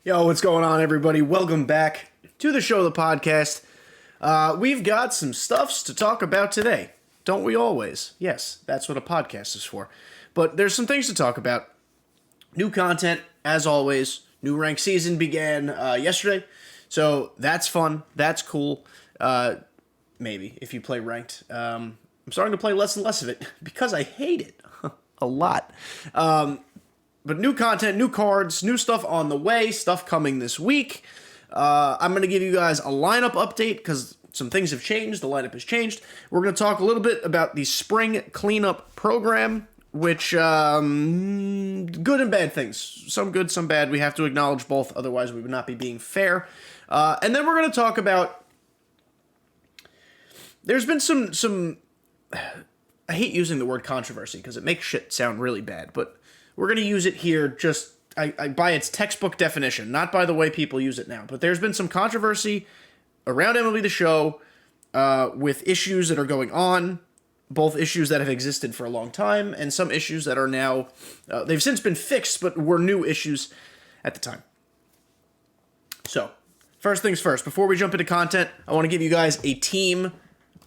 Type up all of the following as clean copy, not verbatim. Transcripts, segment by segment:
Yo, what's going on, everybody? Welcome back to the show, the podcast. We've got some stuffs to talk about today. Don't we always? Yes, that's what a podcast is for. But there's some things to talk about. New content, as always. New ranked season began yesterday. So that's fun. That's cool. Maybe, if you play ranked. I'm starting to play less and less of it because I hate it a lot. But new content, new cards, new stuff on the way, stuff coming this week. I'm going to give you guys a lineup update because some things have changed. The lineup has changed. We're going to talk a little bit about the spring cleanup program, which, good and bad things. Some good, some bad. We have to acknowledge both, otherwise we would not be being fair. And then we're going to talk about, there's been some I hate using the word controversy because it makes shit sound really bad, but we're going to use it here just by its textbook definition, not by the way people use it now. But there's been some controversy around MLB The Show with issues that are going on, both issues that have existed for a long time and some issues that are now, they've since been fixed, but were new issues at the time. So, first things first, before we jump into content, I want to give you guys a team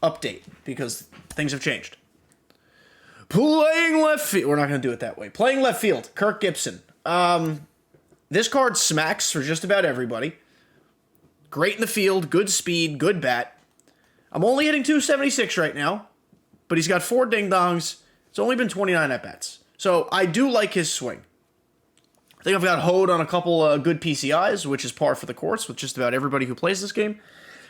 update because things have changed. Playing left field. We're not going to do it that way. Playing left field. Kirk Gibson. This card smacks for just about everybody. Great in the field. Good speed. Good bat. I'm only hitting 276 right now. But he's got 4 ding-dongs. It's only been 29 at-bats. So I do like his swing. I think I've got hoed on a couple good PCIs, which is par for the course with just about everybody who plays this game.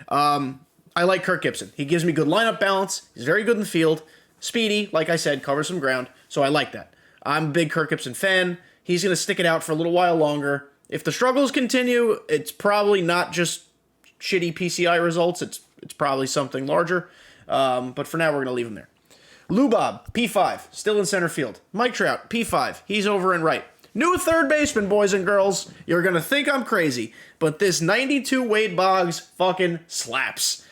I like Kirk Gibson. He gives me good lineup balance. He's very good in the field. Speedy, like I said, covers some ground, so I like that. I'm a big Kirk Gibson fan. He's going to stick it out for a little while longer. If the struggles continue, it's probably not just shitty PCI results. It's probably something larger, but for now, we're going to leave him there. Lou Bob, P5, still in center field. Mike Trout, P5, he's over and right. New third baseman, boys and girls. You're going to think I'm crazy, but this 92 Wade Boggs fucking slaps.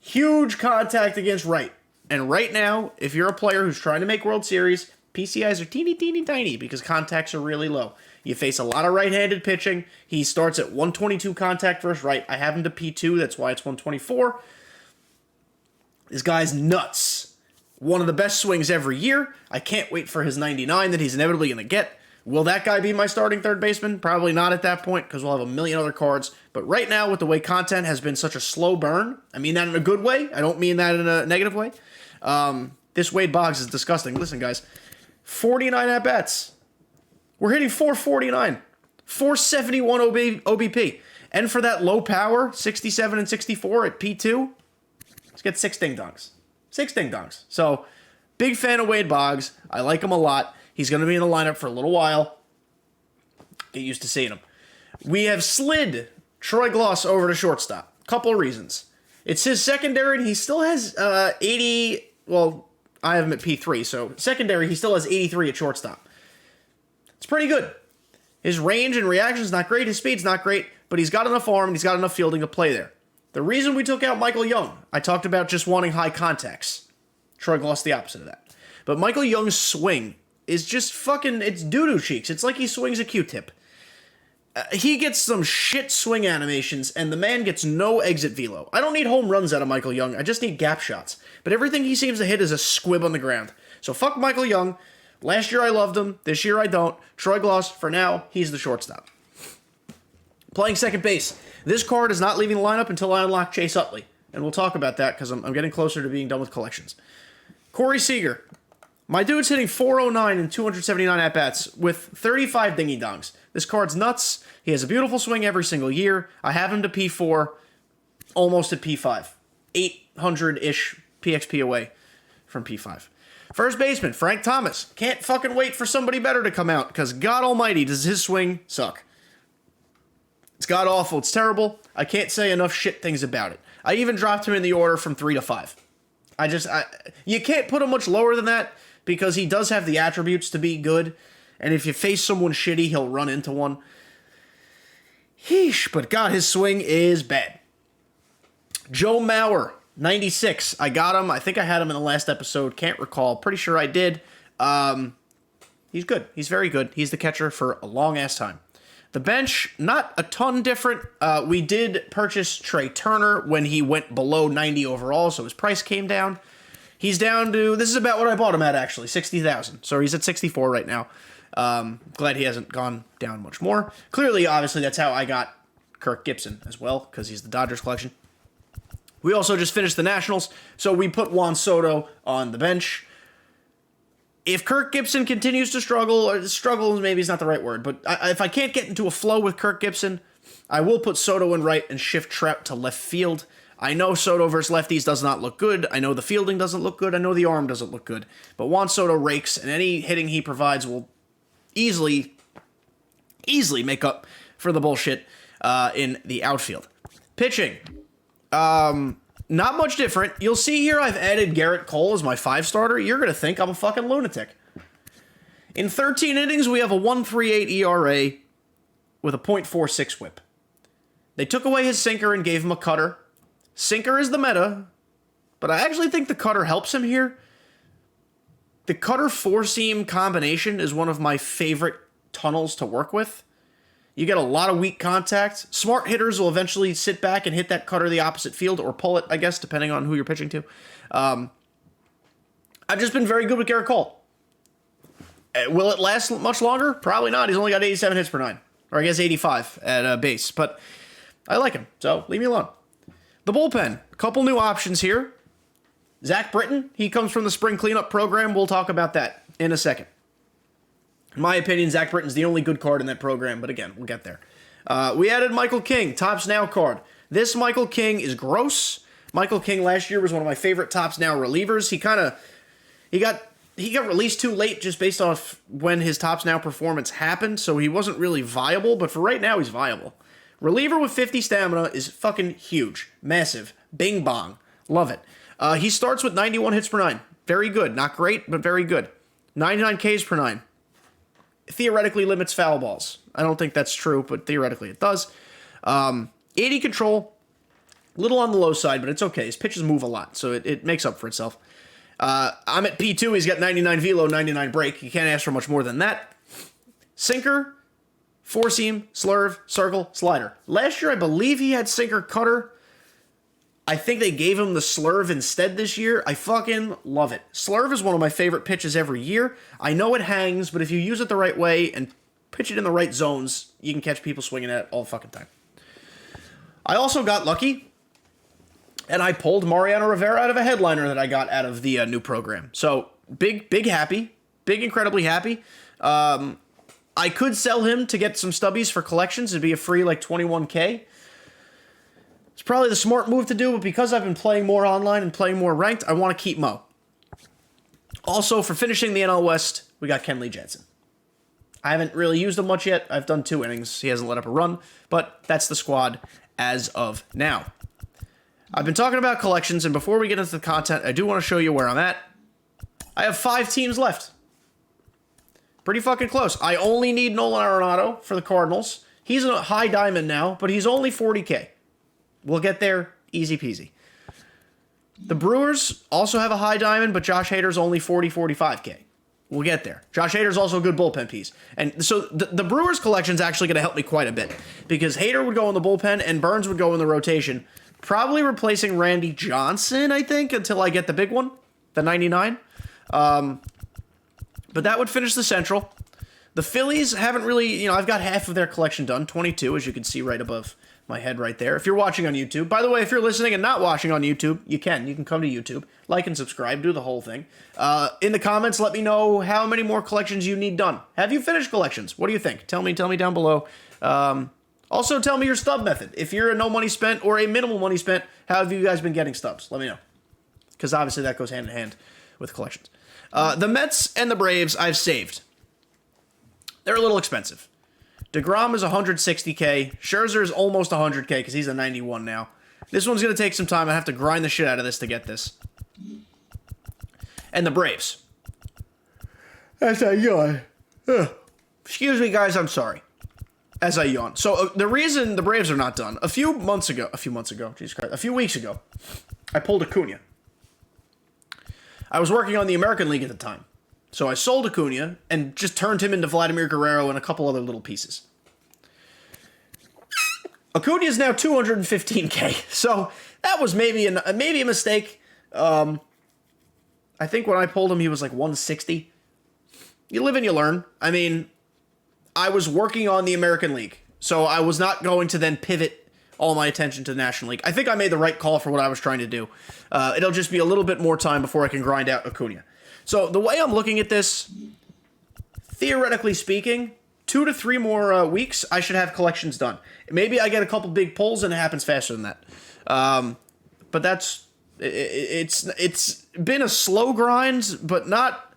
Huge contact against right. And right now, if you're a player who's trying to make World Series, PCIs are teeny, teeny, tiny because contacts are really low. You face a lot of right-handed pitching. He starts at 122 contact versus right. I have him to P2. That's why it's 124. This guy's nuts. One of the best swings every year. I can't wait for his 99 that he's inevitably going to get. Will that guy be my starting third baseman? Probably not at that point because we'll have a million other cards. But right now, with the way content has been such a slow burn, I mean that in a good way. I don't mean that in a negative way. This Wade Boggs is disgusting. Listen, guys, 49 at-bats. We're hitting 449. 471 OBP. And for that low power, 67 and 64 at P2, let's get 6 ding-dongs. 6 ding-dongs. So, big fan of Wade Boggs. I like him a lot. He's going to be in the lineup for a little while. Get used to seeing him. We have slid Troy Gloss over to shortstop. Couple reasons. It's his secondary, and he still has 80... Well, I have him at P3, so secondary, he still has 83 at shortstop. It's pretty good. His range and reaction is not great. His speed's not great, but he's got enough arm and he's got enough fielding to play there. The reason we took out Michael Young, I talked about just wanting high contacts. Troy Gloss the opposite of that. But Michael Young's swing is just fucking, it's doo-doo cheeks. It's like he swings a Q-tip. He gets some shit swing animations, and the man gets no exit velo. I don't need home runs out of Michael Young. I just need gap shots. But everything he seems to hit is a squib on the ground. So fuck Michael Young. Last year I loved him. This year I don't. Troy Gloss, for now, he's the shortstop. Playing second base. This card is not leaving the lineup until I unlock Chase Utley. And we'll talk about that because I'm getting closer to being done with collections. Corey Seager. My dude's hitting 409 and 279 at-bats with 35 dingy-dongs. This card's nuts. He has a beautiful swing every single year. I have him to P4, almost at P5. 800-ish PXP away from P5. First baseman, Frank Thomas. Can't fucking wait for somebody better to come out because God almighty does his swing suck. It's god-awful. It's terrible. I can't say enough shit things about it. I even dropped him in the order from 3 to 5. You can't put him much lower than that because he does have the attributes to be good. And if you face someone shitty, he'll run into one. Heesh, but God, his swing is bad. Joe Mauer, 96. I got him. I think I had him in the last episode. Can't recall. Pretty sure I did. He's good. He's very good. He's the catcher for a long-ass time. The bench, not a ton different. We did purchase Trey Turner when he went below 90 overall, so his price came down. He's down to, this is about what I bought him at, actually, 60,000. So he's at 64 right now. Glad he hasn't gone down much more. Clearly, obviously, that's how I got Kirk Gibson as well, because he's the Dodgers collection. We also just finished the Nationals, so we put Juan Soto on the bench. If Kirk Gibson continues to struggle, or struggle maybe is not the right word, but if I can't get into a flow with Kirk Gibson, I will put Soto in right and shift Trout to left field. I know Soto versus lefties does not look good. I know the fielding doesn't look good. I know the arm doesn't look good. But Juan Soto rakes, and any hitting he provides will easily make up for the bullshit in the outfield. Pitching. Not much different. You'll see here I've added Gerrit Cole as my 5-starter. You're going to think I'm a fucking lunatic. In 13 innings, we have a 1.38 ERA with a .46 whip. They took away his sinker and gave him a cutter. Sinker is the meta, but I actually think the cutter helps him here. The cutter 4-seam combination is one of my favorite tunnels to work with. You get a lot of weak contact. Smart hitters will eventually sit back and hit that cutter the opposite field, or pull it, I guess, depending on who you're pitching to. I've just been very good with Gerrit Cole. Will it last much longer? Probably not. He's only got 87 hits per 9. Or I guess 85 at base. But I like him, so leave me alone. The bullpen. A couple new options here. Zach Britton. He comes from the spring cleanup program. We'll talk about that in a second. In my opinion, Zach Britton's the only good card in that program, but again, we'll get there. We added Michael King, Topps Now card. This Michael King is gross. Michael King last year was one of my favorite Topps Now relievers. He got released too late just based off when his Topps Now performance happened, so he wasn't really viable, but for right now, he's viable. Reliever with 50 stamina is fucking huge. Massive. Bing bong. Love it. He starts with 91 hits per 9. Very good. Not great, but very good. 99 Ks per 9. Theoretically limits foul balls. I don't think that's true, but theoretically it does. 80 control, little on the low side, but it's okay. His pitches move a lot, so it makes up for itself. I'm at P2. He's got 99 velo, 99 break. You can't ask for much more than that. Sinker, 4-seam, slurve, circle, slider. Last year, I believe he had sinker, cutter. I think they gave him the slurve instead this year. I fucking love it. Slurve is one of my favorite pitches every year. I know it hangs, but if you use it the right way and pitch it in the right zones, you can catch people swinging at it all fucking time. I also got lucky, and I pulled Mariano Rivera out of a headliner that I got out of the new program. So, big happy. Big, incredibly happy. I could sell him to get some stubbies for collections. It'd be a free, like, 21K. It's probably the smart move to do, but because I've been playing more online and playing more ranked, I want to keep Mo. Also, for finishing the NL West, we got Kenley Jansen. I haven't really used him much yet. I've done 2 innings. He hasn't let up a run, but that's the squad as of now. I've been talking about collections, and before we get into the content, I do want to show you where I'm at. I have 5 teams left. Pretty fucking close. I only need Nolan Arenado for the Cardinals. He's a high diamond now, but he's only 40K. We'll get there easy peasy. The Brewers also have a high diamond, but Josh Hader's only 45K. We'll get there. Josh Hader's also a good bullpen piece. And so the Brewers collection's actually going to help me quite a bit, because Hader would go in the bullpen and Burns would go in the rotation, probably replacing Randy Johnson, I think, until I get the big one, the 99. But that would finish the Central. The Phillies haven't really, I've got half of their collection done, 22, as you can see right above my head right there. If you're watching on YouTube, by the way, if you're listening and not watching on YouTube, you can come to YouTube, like and subscribe, do the whole thing. In the comments, let me know how many more collections you need done. Have you finished collections? What do you think? Tell me down below. Also, tell me your stub method. If you're a no money spent or a minimal money spent, how have you guys been getting stubs? Let me know, because obviously that goes hand in hand with collections. The Mets and the Braves I've saved. They're a little expensive. DeGrom is 160K. Scherzer is almost 100K because he's a 91 now. This one's going to take some time. I have to grind the shit out of this to get this. And the Braves. As I yawn. Excuse me, guys. I'm sorry. As I yawn. So the reason the Braves are not done, a few weeks ago, I pulled Acuna. I was working on the American League at the time. So I sold Acuna and just turned him into Vladimir Guerrero and a couple other little pieces. Acuna is now 215K. So that was maybe a mistake. I think when I pulled him, he was like 160. You live and you learn. I mean, I was working on the American League, so I was not going to then pivot all my attention to the National League. I think I made the right call for what I was trying to do. It'll just be a little bit more time before I can grind out Acuna. So the way I'm looking at this, theoretically speaking, 2 to 3 more weeks, I should have collections done. Maybe I get a couple big pulls and it happens faster than that. But it's been a slow grind, but not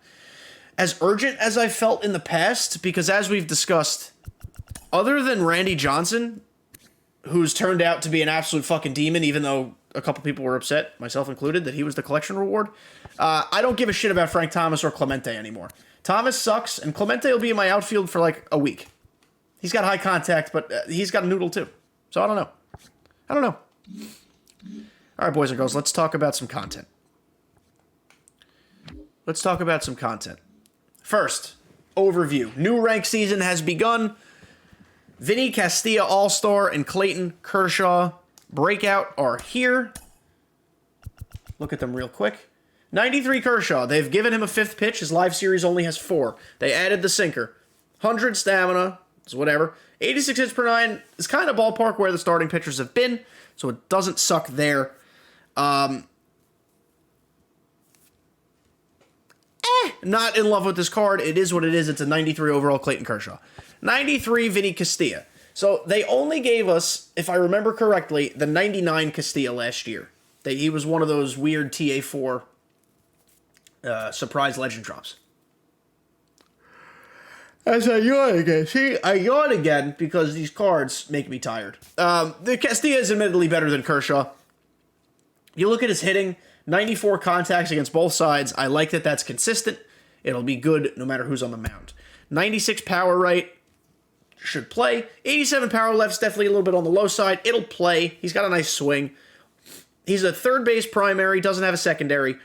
as urgent as I felt in the past, because as we've discussed, other than Randy Johnson, who's turned out to be an absolute fucking demon, even though a couple people were upset, myself included, that he was the collection reward, I don't give a shit about Frank Thomas or Clemente anymore. Thomas sucks, and Clemente will be in my outfield for like a week. He's got high contact, but he's got a noodle too. So I don't know. All right, boys and girls, let's talk about some content. First, overview. New rank season has begun. Vinny Castilla All-Star and Clayton Kershaw Breakout are here. Look at them real quick. 93 Kershaw. They've given him a 5th pitch. His live series only has 4. They added the sinker. 100 stamina. It's whatever. 86 hits per 9 is kind of ballpark where the starting pitchers have been, so it doesn't suck there. Not in love with this card. It is what it is. It's a 93 overall Clayton Kershaw. 93 Vinny Castilla. So they only gave us, if I remember correctly, the 99 Castilla last year. He was one of those weird TA4 surprise legend drops. As I yawn again. See, I yawn again because these cards make me tired. The Castilla is admittedly better than Kershaw. You look at his hitting, 94 contacts against both sides. I like that that's consistent. It'll be good no matter who's on the mound. 96 power right. Should play. 87 power left's definitely a little bit on the low side. It'll play. He's got a nice swing. He's a third base primary, doesn't have a secondary.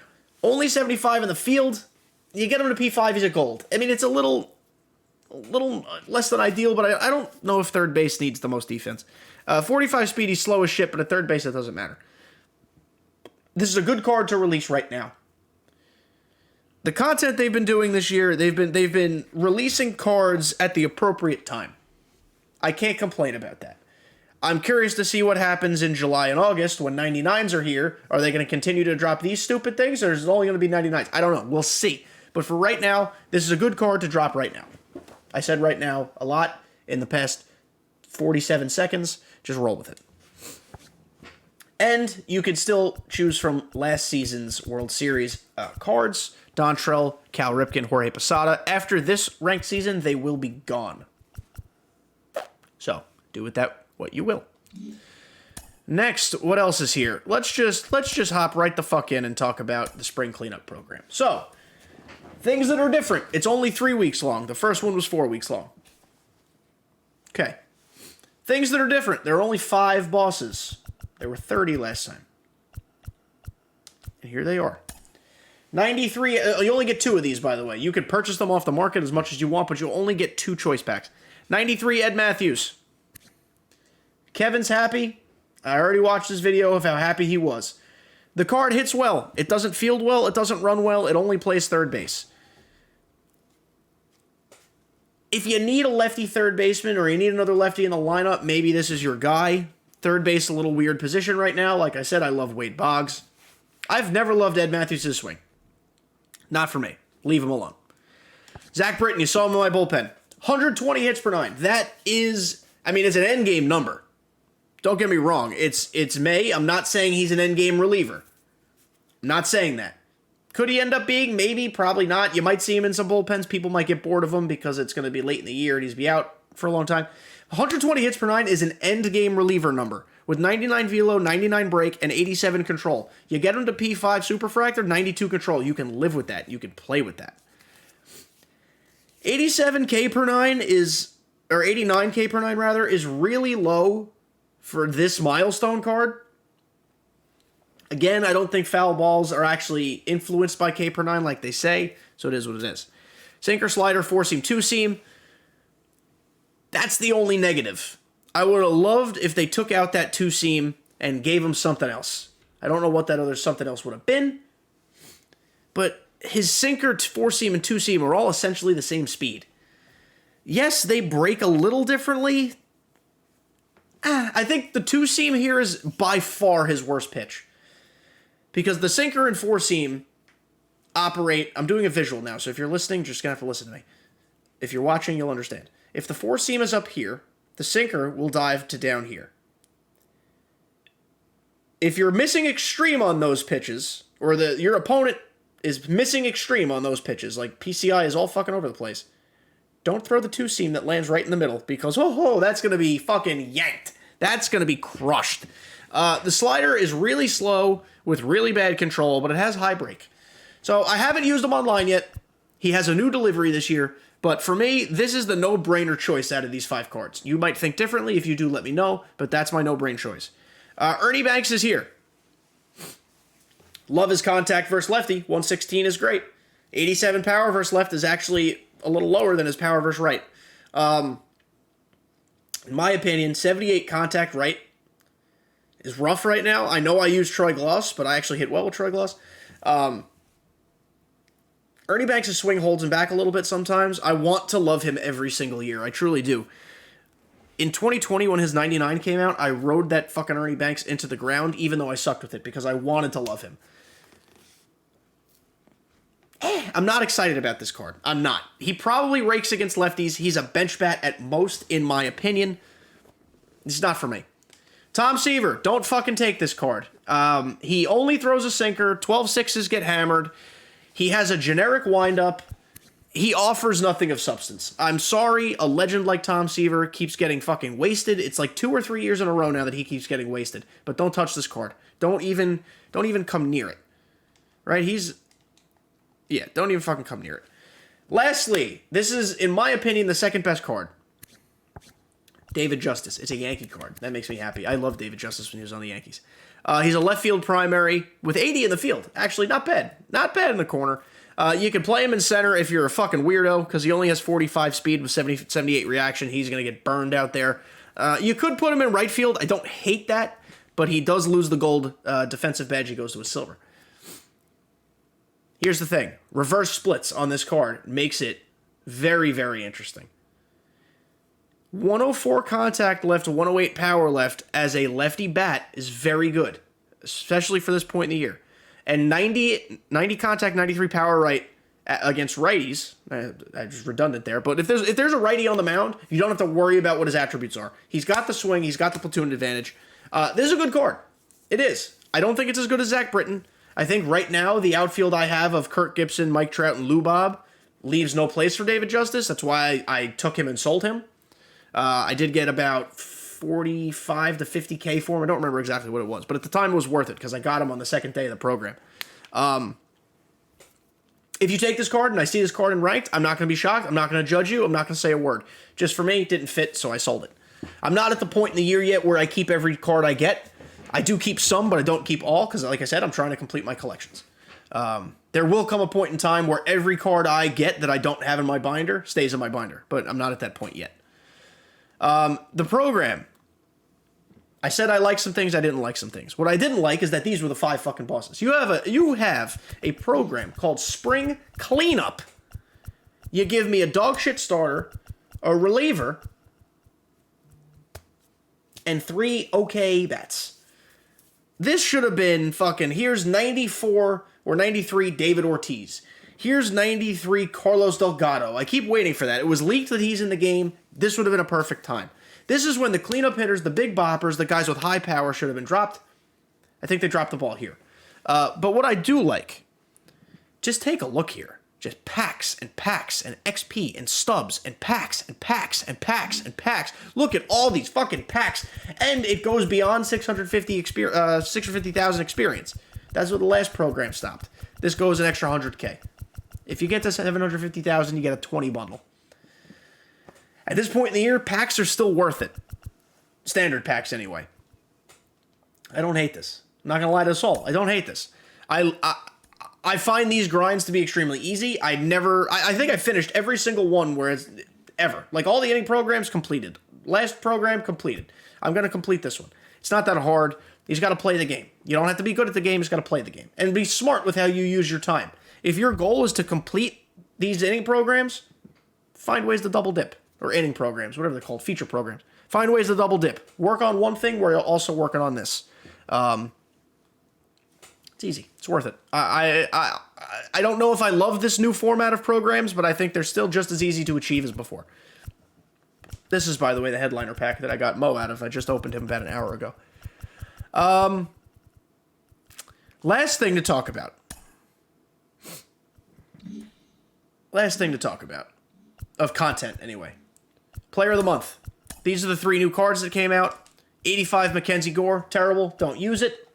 Only 75 in the field. You get him to P5, he's a gold. I mean, it's a little less than ideal, but I don't know if third base needs the most defense. 45 speed, he's slow as shit, but at third base, that doesn't matter. This is a good card to release right now. The content they've been doing this year, they've been releasing cards at the appropriate time. I can't complain about that. I'm curious to see what happens in July and August when 99s are here. Are they going to continue to drop these stupid things, or is it only going to be 99s? I don't know. We'll see. But for right now, this is a good card to drop right now. I said right now a lot in the past 47 seconds. Just roll with it. And you can still choose from last season's World Series cards. Dontrell, Cal Ripken, Jorge Posada. After this ranked season, they will be gone. So, do with that what you will. Next, what else is here? Let's just hop right the fuck in and talk about the spring cleanup program. So, things that are different. It's only 3 weeks long. The first one was 4 weeks long. Okay. Things that are different. There are only 5 bosses. There were 30 last time. And here they are. 93, you only get 2 of these, by the way. You can purchase them off the market as much as you want, but you'll only get 2 choice packs. 93, Ed Matthews. Kevin's happy. I already watched his video of how happy he was. The card hits well. It doesn't field well. It doesn't run well. It only plays third base. If you need a lefty third baseman or you need another lefty in the lineup, maybe this is your guy. Third base, a little weird position right now. Like I said, I love Wade Boggs. I've never loved Ed Matthews' swing. Not for me. Leave him alone. Zach Britton, you saw him in my bullpen. 120 hits per 9. That is, I mean, it's an endgame number. Don't get me wrong. It's May. I'm not saying he's an endgame reliever. I'm not saying that. Could he end up being? Maybe, probably not. You might see him in some bullpens. People might get bored of him because it's going to be late in the year and he's be out for a long time. 120 hits per 9 is an endgame reliever number with 99 velo, 99 break, and 87 control. You get him to P5 superfractor, 92 control. You can live with that. You can play with that. 87K per 9 is, or 89K per 9 rather, is really low for this milestone card. Again, I don't think foul balls are actually influenced by K per 9 like they say, so it is what it is. Sinker, slider, 4-seam, 2-seam. That's the only negative. I would have loved if they took out that 2-seam and gave him something else. I don't know what that other something else would have been, but his sinker, 4-seam, and 2-seam are all essentially the same speed. Yes, they break a little differently. I think the 2-seam here is by far his worst pitch. Because the sinker and 4-seam operate... I'm doing a visual now, so if you're listening, you're just going to have to listen to me. If you're watching, you'll understand. If the 4-seam is up here, the sinker will dive to down here. If you're missing extreme on those pitches, or your opponent is missing extreme on those pitches, like PCI is all fucking over the place, don't throw the 2-seam that lands right in the middle, because, that's going to be fucking yanked. That's going to be crushed. The slider is really slow with really bad control, but it has high break. So I haven't used him online yet. He has a new delivery this year, but for me, this is the no-brainer choice out of these 5 cards. You might think differently. If you do, let me know, but that's my no-brain choice. Ernie Banks is here. Love his contact versus lefty. 116 is great. 87 power versus left is actually a little lower than his power versus right. In my opinion, 78 contact right is rough right now. I know I use Troy Gloss, but I actually hit well with Troy Gloss. Ernie Banks' swing holds him back a little bit sometimes. I want to love him every single year. I truly do. In 2020, when his 99 came out, I rode that fucking Ernie Banks into the ground, even though I sucked with it, because I wanted to love him. I'm not excited about this card. I'm not. He probably rakes against lefties. He's a bench bat at most, in my opinion. It's not for me. Tom Seaver, don't fucking take this card. He only throws a sinker. 12 sixes get hammered. He has a generic windup. He offers nothing of substance. I'm sorry, a legend like Tom Seaver keeps getting fucking wasted. It's like 2 or 3 years in a row now that he keeps getting wasted. But don't touch this card. Don't even come near it. Right? Don't even fucking come near it. Lastly, this is, in my opinion, the second best card. David Justice. It's a Yankee card. That makes me happy. I loved David Justice when he was on the Yankees. He's a left field primary with 80 in the field. Actually, not bad. Not bad in the corner. You can play him in center if you're a fucking weirdo, because he only has 45 speed with 78 reaction. He's going to get burned out there. You could put him in right field. I don't hate that, but he does lose the gold defensive badge. He goes to a silver. Here's the thing. Reverse splits on this card makes it very, very interesting. 104 contact left, 108 power left as a lefty bat is very good, especially for this point in the year. And 90 contact, 93 power right against righties. I just redundant there. But if there's a righty on the mound, you don't have to worry about what his attributes are. He's got the swing. He's got the platoon advantage. This is a good card. It is. I don't think it's as good as Zach Britton. I think right now the outfield I have of Kirk Gibson, Mike Trout, and Lou Bob leaves no place for David Justice. That's why I took him and sold him. I did get about 45 to 50K for him. I don't remember exactly what it was, but at the time it was worth it because I got him on the second day of the program. If you take this card and I see this card in ranked, I'm not going to be shocked. I'm not going to judge you. I'm not going to say a word. Just for me, it didn't fit, so I sold it. I'm not at the point in the year yet where I keep every card I get. I do keep some, but I don't keep all because, like I said, I'm trying to complete my collections. There will come a point in time where every card I get that I don't have in my binder stays in my binder, but I'm not at that point yet. The program. I said I like some things, I didn't like some things. What I didn't like is that these were the 5 fucking bosses. You have a program called Spring Cleanup. You give me a dog shit starter, a reliever, and 3 okay bats. This should have been fucking, here's 94 or 93 David Ortiz. Here's 93 Carlos Delgado. I keep waiting for that. It was leaked that he's in the game. This would have been a perfect time. This is when the cleanup hitters, the big boppers, the guys with high power should have been dropped. I think they dropped the ball here. But what I do like, just take a look here. Just packs and packs and XP and stubs and packs and packs and packs and packs. Look at all these fucking packs. And it goes beyond 650,000 experience. That's what the last program stopped. This goes an extra 100K. If you get to 750,000, you get a 20 bundle. At this point in the year, packs are still worth it. Standard packs, anyway. I don't hate this. I'm not going to lie to us all. I don't hate this. I find these grinds to be extremely easy. I think I finished every single one where it's ever. Like, all the inning programs completed. Last program completed. I'm going to complete this one. It's not that hard. He's got to play the game. You don't have to be good at the game. He's got to play the game. And be smart with how you use your time. If your goal is to complete these inning programs, find ways to double dip. Or inning programs, whatever they're called, feature programs. Find ways to double dip. Work on one thing where you're also working on this. It's easy. It's worth it. I don't know if I love this new format of programs, but I think they're still just as easy to achieve as before. This is, by the way, the headliner pack that I got Mo out of. I just opened him about an hour ago. Last thing to talk about. Of content, anyway. Player of the month. These are the 3 new cards that came out. 85 Mackenzie Gore, terrible, don't use it.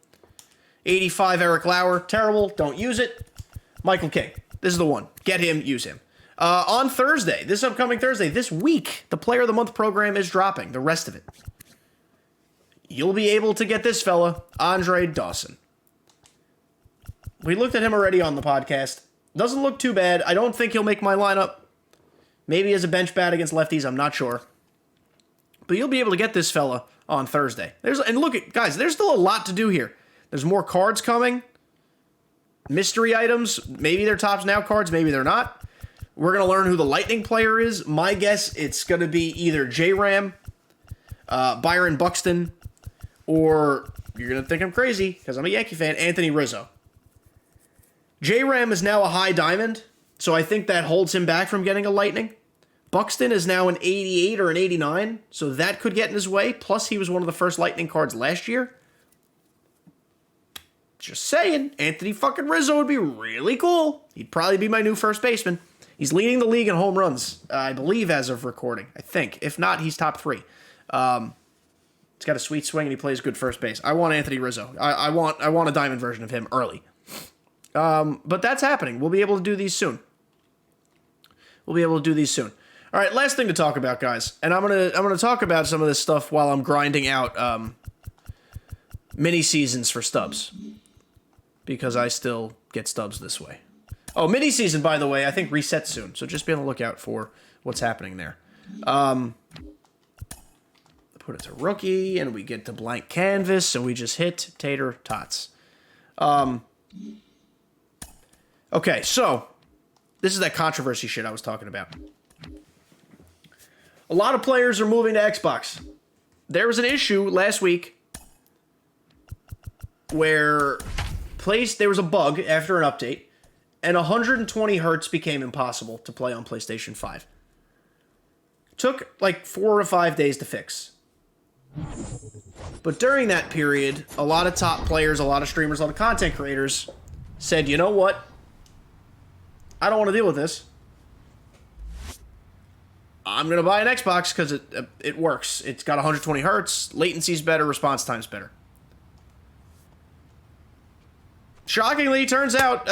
85 Eric Lauer, terrible, don't use it. Michael King, this is the one. Get him, use him. On Thursday, this upcoming Thursday, this week, the Player of the Month program is dropping, the rest of it. You'll be able to get this fella, Andre Dawson. We looked at him already on the podcast. Doesn't look too bad. I don't think he'll make my lineup. Maybe as a bench bat against lefties, I'm not sure. But you'll be able to get this fella on Thursday. And look at, guys, there's still a lot to do here. There's more cards coming. Mystery items. Maybe they're Tops Now cards, maybe they're not. We're going to learn who the Lightning player is. My guess, it's going to be either J-Ram, Byron Buxton, or, you're going to think I'm crazy, because I'm a Yankee fan, Anthony Rizzo. J-Ram is now a high diamond, so I think that holds him back from getting a Lightning. Buxton is now an 88 or an 89, so that could get in his way. Plus, he was one of the first Lightning cards last year. Just saying, Anthony fucking Rizzo would be really cool. He'd probably be my new first baseman. He's leading the league in home runs, I believe, as of recording. I think. If not, he's top 3. He's got a sweet swing and he plays good first base. I want Anthony Rizzo. I want a diamond version of him early. But that's happening. We'll be able to do these soon. All right, last thing to talk about, guys. And I'm gonna talk about some of this stuff while I'm grinding out mini seasons for stubs. Because I still get stubs this way. Oh, mini season, by the way, I think resets soon. So just be on the lookout for what's happening there. Put it to rookie, and we get to blank canvas, and we just hit tater tots. Okay, so this is that controversy shit I was talking about. A lot of players are moving to Xbox. There was an issue last week where there was a bug after an update, and 120 hertz became impossible to play on PlayStation 5. Took like 4 to 5 days to fix. But during that period, a lot of top players, a lot of streamers, a lot of content creators said, you know what? I don't want to deal with this. I'm going to buy an Xbox because it works. It's got 120 hertz, latency's better, response time's better. Shockingly, turns out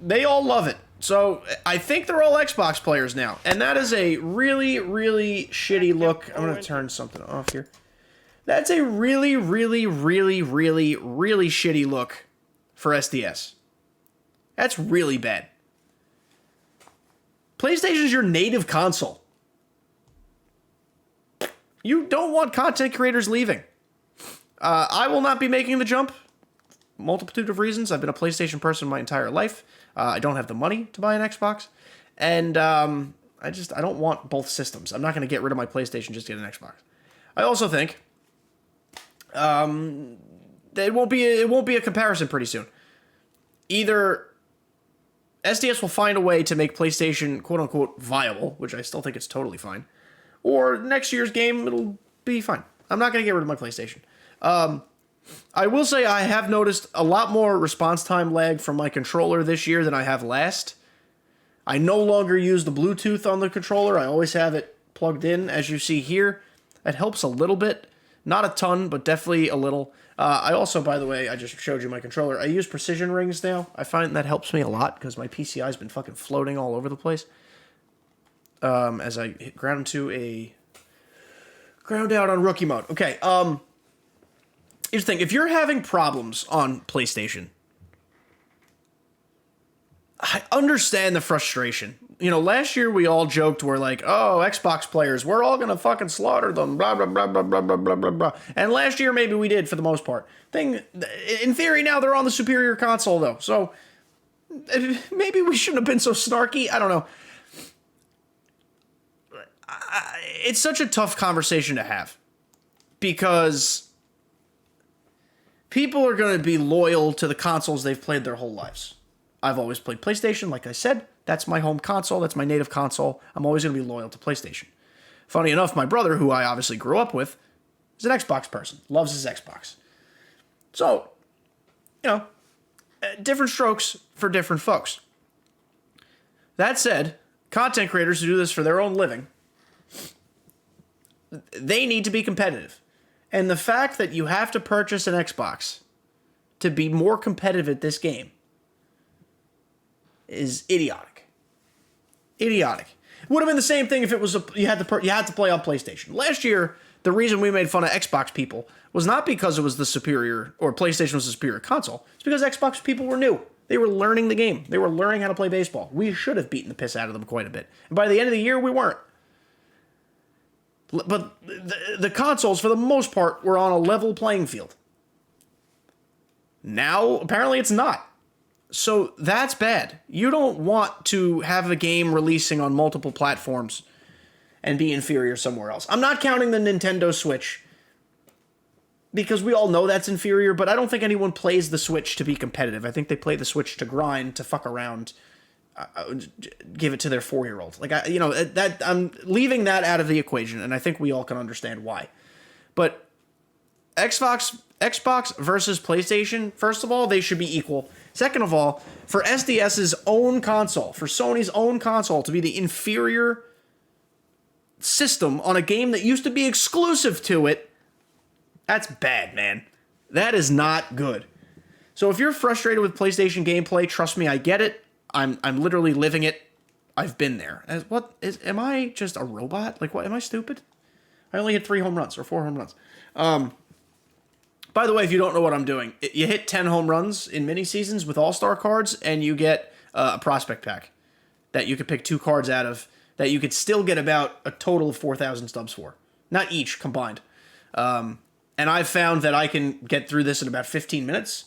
they all love it. So I think they're all Xbox players now. And that is a really, really shitty look. I'm going to turn something off here. That's a really, really, really, really, really shitty look for SDS. That's really bad. PlayStation's your native console. You don't want content creators leaving. I will not be making the jump. Multitude of reasons. I've been a PlayStation person my entire life. I don't have the money to buy an Xbox. And I don't want both systems. I'm not going to get rid of my PlayStation just to get an Xbox. I also think it won't be a comparison pretty soon. Either SDS will find a way to make PlayStation quote-unquote viable, which I still think it's totally fine, or next year's game, it'll be fine. I'm not going to get rid of my PlayStation. I will say I have noticed a lot more response time lag from my controller this year than I have last. I no longer use the Bluetooth on the controller. I always have it plugged in, as you see here. It helps a little bit. Not a ton, but definitely a little. I also, by the way, I just showed you my controller. I use precision rings now. I find that helps me a lot because my PCI's been fucking floating all over the place. As I ground out on rookie mode. Okay, here's the thing. If you're having problems on PlayStation, I understand the frustration. You know, last year we all joked, we're like, oh, Xbox players, we're all gonna fucking slaughter them, blah, blah, blah, blah, blah, blah, blah, blah, blah. And last year maybe we did for the most part. In theory now they're on the superior console though, so maybe we shouldn't have been so snarky. I don't know. It's such a tough conversation to have because people are going to be loyal to the consoles they've played their whole lives. I've always played PlayStation, like I said. That's my home console. That's my native console. I'm always going to be loyal to PlayStation. Funny enough, my brother, who I obviously grew up with, is an Xbox person. Loves his Xbox. So, you know, different strokes for different folks. That said, content creators who do this for their own living, they need to be competitive. And the fact that you have to purchase an Xbox to be more competitive at this game is idiotic. Idiotic. It would have been the same thing if it was you had to play on PlayStation. Last year, the reason we made fun of Xbox people was not because it was the superior, or PlayStation was the superior console. It's because Xbox people were new. They were learning the game. They were learning how to play baseball. We should have beaten the piss out of them quite a bit. And by the end of the year, we weren't. But the consoles, for the most part, were on a level playing field. Now, apparently it's not. So that's bad. You don't want to have a game releasing on multiple platforms and be inferior somewhere else. I'm not counting the Nintendo Switch, because we all know that's inferior, but I don't think anyone plays the Switch to be competitive. I think they play the Switch to grind, to fuck around, give it to their 4-year-old. Like, I'm leaving that out of the equation, and I think we all can understand why. But Xbox versus PlayStation, first of all, they should be equal. Second of all, for SDS's own console, for Sony's own console to be the inferior system on a game that used to be exclusive to it, that's bad, man. That is not good. So if you're frustrated with PlayStation gameplay, trust me, I get it. I'm literally living it. I've been there. Am I just a robot? Like, what? Am I stupid? I only hit 3 home runs or 4 home runs. By the way, if you don't know what I'm doing, you hit 10 home runs in mini seasons with All-Star cards, and you get a prospect pack that you could pick 2 cards out of that you could still get about a total of 4,000 stubs for. Not each, combined. And I've found that I can get through this in about 15 minutes.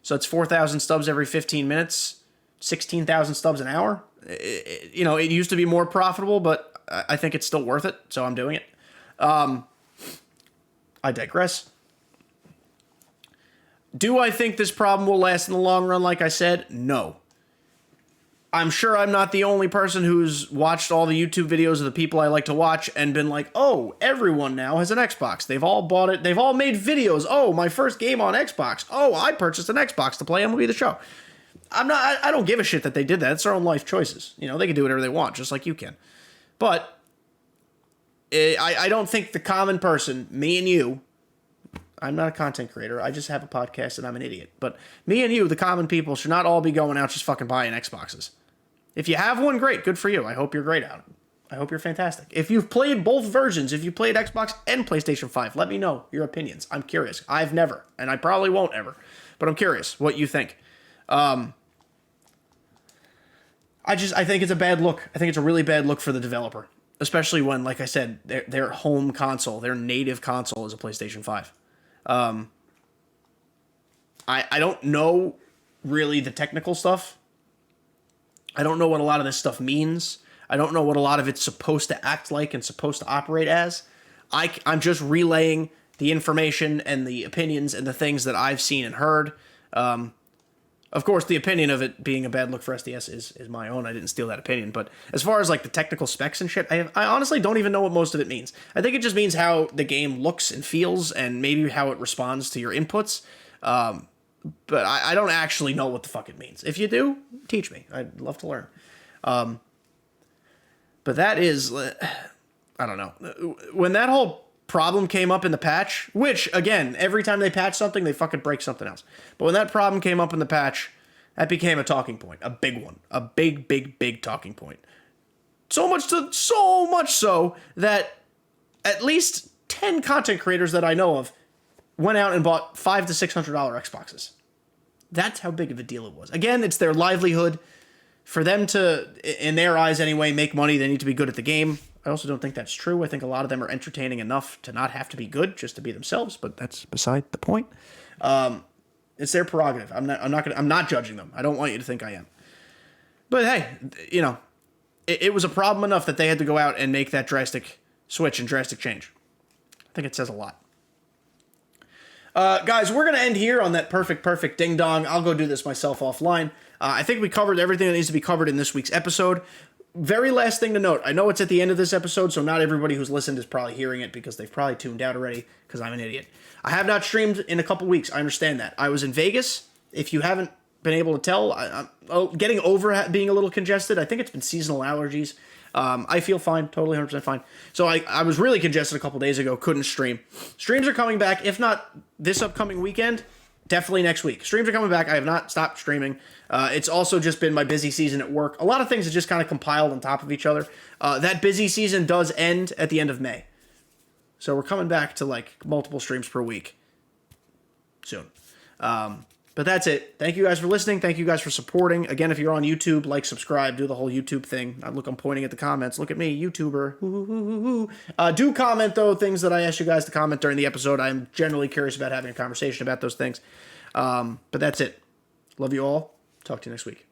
So it's 4,000 stubs every 15 minutes, 16,000 stubs an hour. It used to be more profitable, but I think it's still worth it, so I'm doing it. I digress. Do I think this problem will last in the long run, like I said? No. I'm sure I'm not the only person who's watched all the YouTube videos of the people I like to watch and been like, oh, everyone now has an Xbox. They've all bought it. They've all made videos. Oh, my first game on Xbox. Oh, I purchased an Xbox to play MLB The Show. I don't give a shit that they did that. It's their own life choices. You know, they can do whatever they want, just like you can. But I don't think the common person, me and you, I'm not a content creator. I just have a podcast and I'm an idiot. But me and you, the common people, should not all be going out just fucking buying Xboxes. If you have one, great. Good for you. I hope you're great at it. I hope you're fantastic. If you've played both versions, if you played Xbox and PlayStation 5, let me know your opinions. I'm curious. I've never, and I probably won't ever. But I'm curious what you think. I think it's a bad look. I think it's a really bad look for the developer. Especially when, like I said, their home console, their native console is a PlayStation 5. I don't know really the technical stuff. I don't know what a lot of this stuff means. I don't know what a lot of it's supposed to act like and supposed to operate as. I'm just relaying the information and the opinions and the things that I've seen and heard. Of course, the opinion of it being a bad look for SDS is my own. I didn't steal that opinion. But as far as like the technical specs and shit, I honestly don't even know what most of it means. I think it just means how the game looks and feels and maybe how it responds to your inputs. But I don't actually know what the fuck it means. If you do, teach me. I'd love to learn. But that is, I don't know. When that whole problem came up in the patch, which, again, every time they patch something, they fucking break something else. But when that problem came up in the patch, that became a talking point. A big one. A big, big, big talking point. So much so that at least 10 content creators that I know of went out and bought $500 to $600 Xboxes. That's how big of a deal it was. Again, it's their livelihood. for them to, in their eyes anyway, make money, they need to be good at the game. I also don't think that's true. I think a lot of them are entertaining enough to not have to be good, just to be themselves, but that's beside the point. It's their prerogative. I'm not judging them. I don't want you to think I am. But hey, you know, it was a problem enough that they had to go out and make that drastic switch and drastic change. I think it says a lot. Guys, we're going to end here on that perfect ding-dong. I'll go do this myself offline. I think we covered everything that needs to be covered in this week's episode. Very last thing to note. I know it's at the end of this episode, so not everybody who's listened is probably hearing it because they've probably tuned out already because I'm an idiot. I have not streamed in a couple weeks. I understand that. I was in Vegas. If you haven't been able to tell, I'm getting over being a little congested. I think it's been seasonal allergies. I feel fine, totally 100% fine. So I was really congested a couple days ago, couldn't stream. Streams are coming back, if not this upcoming weekend, definitely next week. Streams are coming back. I have not stopped streaming. It's also just been my busy season at work. A lot of things have just kind of compiled on top of each other. That busy season does end at the end of May. So we're coming back to like multiple streams per week soon. But that's it. Thank you guys for listening. Thank you guys for supporting. Again, if you're on YouTube, like, subscribe, do the whole YouTube thing. Look, I'm pointing at the comments. Look at me, YouTuber. Do comment, though, things that I asked you guys to comment during the episode. I'm generally curious about having a conversation about those things. But that's it. Love you all. Talk to you next week.